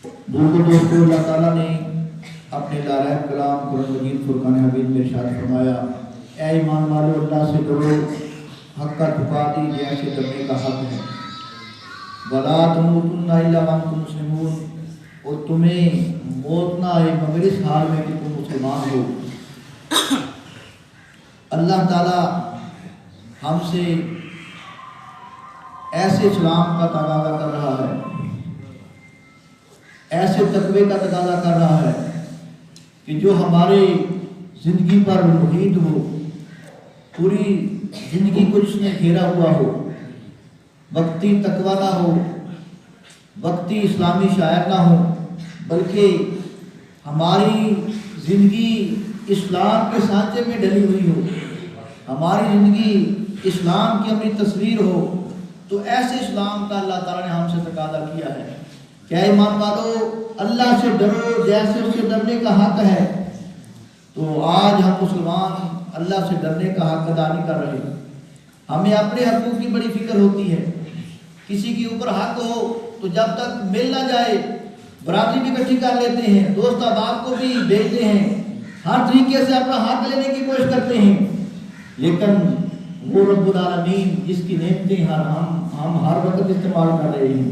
دوستو اللہ تعالیٰ نے اپنے لارحم کلام قرآن مجید فرقان حمید میں ارشاد فرمایا، اے ایمان والو اللہ سے ڈرو، حق کا تقاتی جیسے ڈرنے کا حق ہے، وَلَا تَمُوتُنَّ إِلَّا وَأَنْتُمْ مُسْلِمُونَ، اور تمہیں موت نہ آئے مگر اس حال میں کہ تم مسلمان ہو۔ اللہ تعالیٰ ہم سے ایسے اسلام کا تقاضا کر رہا ہے، ایسے تقوی کا تقاضا کر رہا ہے کہ جو ہمارے زندگی پر محیط ہو، پوری زندگی کو جس نے گھیرا ہوا ہو، وقتی تقوی نہ ہو، وقتی اسلامی شاعر نہ ہو، بلکہ ہماری زندگی اسلام کے سانچے میں ڈلی ہوئی ہو، ہماری زندگی اسلام کی اپنی تصویر ہو، تو ایسے اسلام کا اللہ تعالیٰ نے ہم سے تقاضا کیا ہے کہ اے ایمان والو اللہ سے ڈرو جیسے اس سے ڈرنے کا حق ہے۔ تو آج ہم مسلمان اللہ سے ڈرنے کا حق ادا نہیں کر رہے، ہمیں اپنے حقوق کی بڑی فکر ہوتی ہے، کسی کے اوپر حق ہو تو جب تک مل نہ جائے برادری بھی اکٹھی کر لیتے ہیں، دوست احباب کو بھی بھیجتے ہیں، ہر طریقے سے اپنا حق لینے کی کوشش کرتے ہیں، لیکن وہ رب العالمین جس کی نعمتیں ہم ہر وقت استعمال کر رہے ہیں،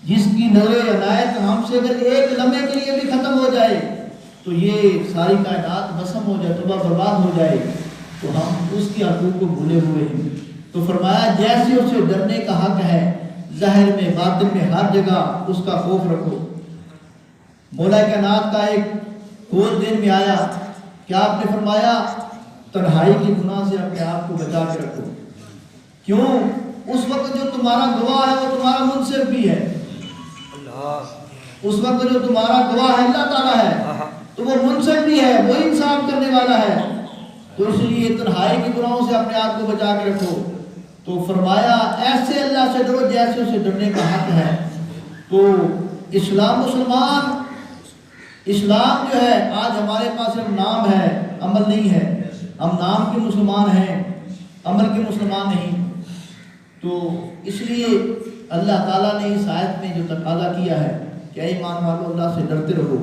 جس کی نظر عنایت ہم سے اگر ایک لمحے کے لیے بھی ختم ہو جائے تو یہ ساری کائنات بسم ہو جائے، تباہ برباد ہو جائے، تو ہم اس کی حقوق کو بھولے ہوئے ہیں۔ تو فرمایا جیسے اسے ڈرنے کا حق ہے، ظاہر میں باطن میں ہر جگہ اس کا خوف رکھو۔ مولا کائنات کا ایک قول دین میں آیا کہ آپ نے فرمایا تنہائی کی گناہ سے اپنے آپ کو بچا کے رکھو، کیوں؟ اس وقت جو تمہارا گواہ ہے وہ تمہارا منصف بھی ہے، اس وقت جو تمہارا گواہ ہے اللہ تعالیٰ ہے تو وہ منصف بھی ہے، وہ انصاف کرنے والا ہے، تو اس لیے تنہائی کی گناہوں سے اپنے آپ کو بچا کے رکھو۔ تو فرمایا ایسے اللہ سے ڈرو جیسے اسے ڈرنے کا حق ہے۔ تو اسلام مسلمان، اسلام جو ہے آج ہمارے پاس صرف نام ہے، عمل نہیں ہے، ہم نام کے مسلمان ہیں، عمل کے مسلمان نہیں۔ تو اس لیے اللہ تعالیٰ نے اس آیت میں جو تقاضا کیا ہے کہ اے ایمان والو اللہ سے ڈرتے رہو،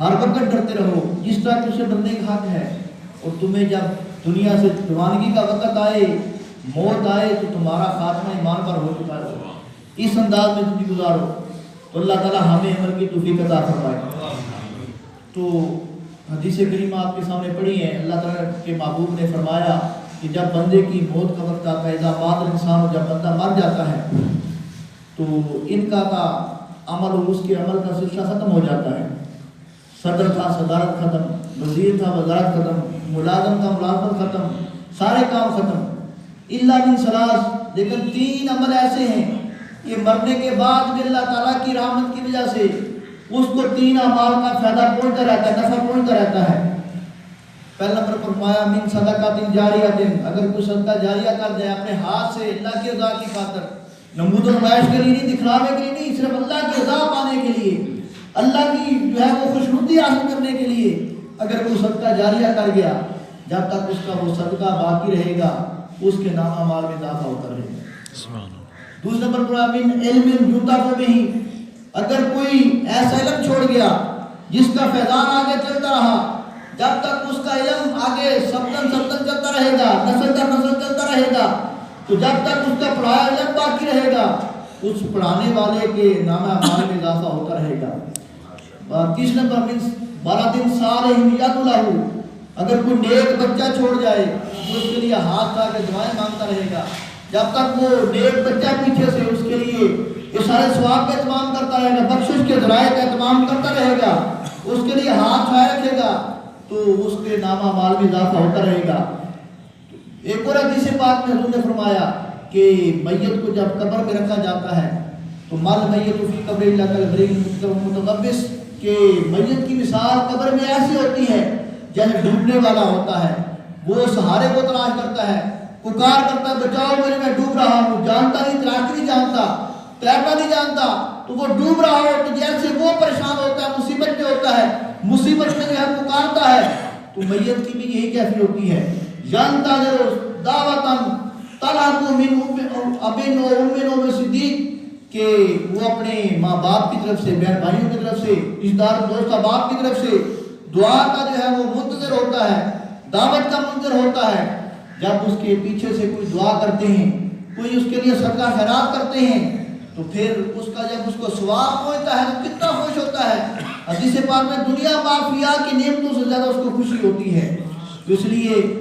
ہر وقت ڈرتے رہو جس طرح کہ اسے ڈرنے کا حق ہے، اور تمہیں جب دنیا سے روانگی کا وقت آئے، موت آئے، تو تمہارا خاتمہ ایمان پر ہو چکا ہے، اس انداز میں زندگی گزارو۔ تو اللہ تعالیٰ ہمیں عمل کی توفیق عطا فرمائے۔ تو حدیث کریمہ آپ کے سامنے پڑھی ہے، اللہ تعالیٰ کے محبوب نے فرمایا کہ جب بندے کی موت کا وقت آتا ہے، اذا مات الانسان، جب بندہ مر جاتا ہے تو ان کا عمل اور اس کے عمل کا سلسلہ ختم ہو جاتا ہے۔ صدر تھا صدارت ختم، وزیر تھا وزارت ختم، ملازم تھا ملازمت ختم، سارے کام ختم، الا من ثلاث، لیکن 3 عمل ایسے ہیں کہ مرنے کے بعد بھی اللہ تعالیٰ کی رحمت کی وجہ سے اس کو 3 اعمال کا فائدہ پہنچتا رہتا ہے، نفع پہنچتا رہتا ہے۔ پہلا نمبر فرمایا من صدقات جاریہ، اگر کوئی صدقہ جاریہ کر جائے اپنے ہاتھ سے اللہ کی رضا کی خاطر، نمود و نمائش کے لیے نہیں، دکھلاوے کے لیے نہیں، صرف اللہ کی رضا پانے کے لیے، اللہ کی جو ہے وہ خوشنودی حاصل کرنے کے لیے اگر کوئی صدقہ جاریہ کر گیا، جب تک اس کا وہ صدقہ باقی رہے گا اس کے نام اعمال میں اضافہ ہوتا رہے گا۔ دوسرے نمبر پر من علم ینتفع بہ، اگر کوئی ایسا علم چھوڑ گیا جس کا فیضان آگے چلتا رہا، جب تک اس کا علم آگے سبتن چلتا رہے گا، نسل در نسل چلتا رہے گا، تو جب تک اس کا پڑھایا علم باقی رہے گا اس پڑھانے والے کے نام اعمال میں اضافہ ہوتا رہے گا۔ تیسرے نمبر من ولد صالح یدعو لہ، اگر کوئی نیک بچہ چھوڑ جائے تو اس کے لیے ہاتھ اٹھا کے دعائیں مانگتا رہے گا، جب تک وہ نیک بچہ پیچھے سے اس کے لیے اشارے ثواب کا اہتمام کرتا رہے گا، بخشش کے ذرائع کا اہتمام کرتا رہے گا، اس کے لیے ہاتھ اٹھائے رکھے گا، تو اس کے نام اعمال میں اضافہ ہوتا رہے گا۔ ایک اور حدیث پاک میں حضور نے فرمایا کہ میت کو جب قبر میں رکھا جاتا ہے تو مال میت فی قبر اللہ کالغریق المتغمس، کہ میت کی مثال قبر میں ایسی ہوتی ہے جیسے ڈوبنے والا ہوتا ہے، وہ سہارے کو تلاش کرتا ہے، پکار کرتا ہے بچاؤ مجھے، میں ڈوب رہا ہوں، جانتا نہیں، تلاش نہیں جانتا، تیرنا نہیں جانتا، تو وہ ڈوب رہا ہو تو جیسے وہ پریشان ہوتا ہے، مصیبت میں ہوتا ہے، مصیبت میں جو ہے پکارتا ہے، تو میت کی بھی یہی کیفیت ہوتی ہے۔ ينتظر دعوة طلب من اب و ام و صدیق، کہ وہ اپنے ماں باپ کی طرف سے، بہن بھائیوں کی طرف سے، رشتہ دار دوست احباب کی طرف سے دعا کا جو ہے وہ منتظر ہوتا ہے، دعوت کا منتظر ہوتا ہے۔ جب اس کے پیچھے سے کوئی دعا کرتے ہیں، کوئی اس کے لیے صدقہ خیرات کرتے ہیں، تو پھر اس کا جب اس کو ثواب پہنچتا ہے تو کتنا خوش ہوتا ہے۔ حدیث پاک میں دنیا معافیہ کی نعمتوں سے زیادہ اس کو خوشی ہوتی ہے۔ تو اس لیے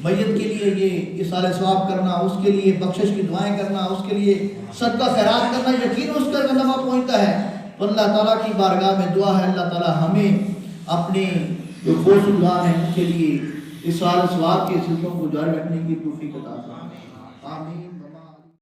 میت کے لیے یہ اصالہ ثواب کرنا، اس کے لیے بخشش کی دعائیں کرنا، اس کے لیے صدقہ خیرات کرنا، یقین اس کا نفع پہنچتا ہے۔ تو اللہ تعالیٰ کی بارگاہ میں دعا ہے اللہ تعالیٰ ہمیں اپنے جو بزرگان ہیں ان کے لیے اصالہ ثواب کے سلسلوں کو جاری رکھنے کی توفیق عطا فرمائے۔ آمین۔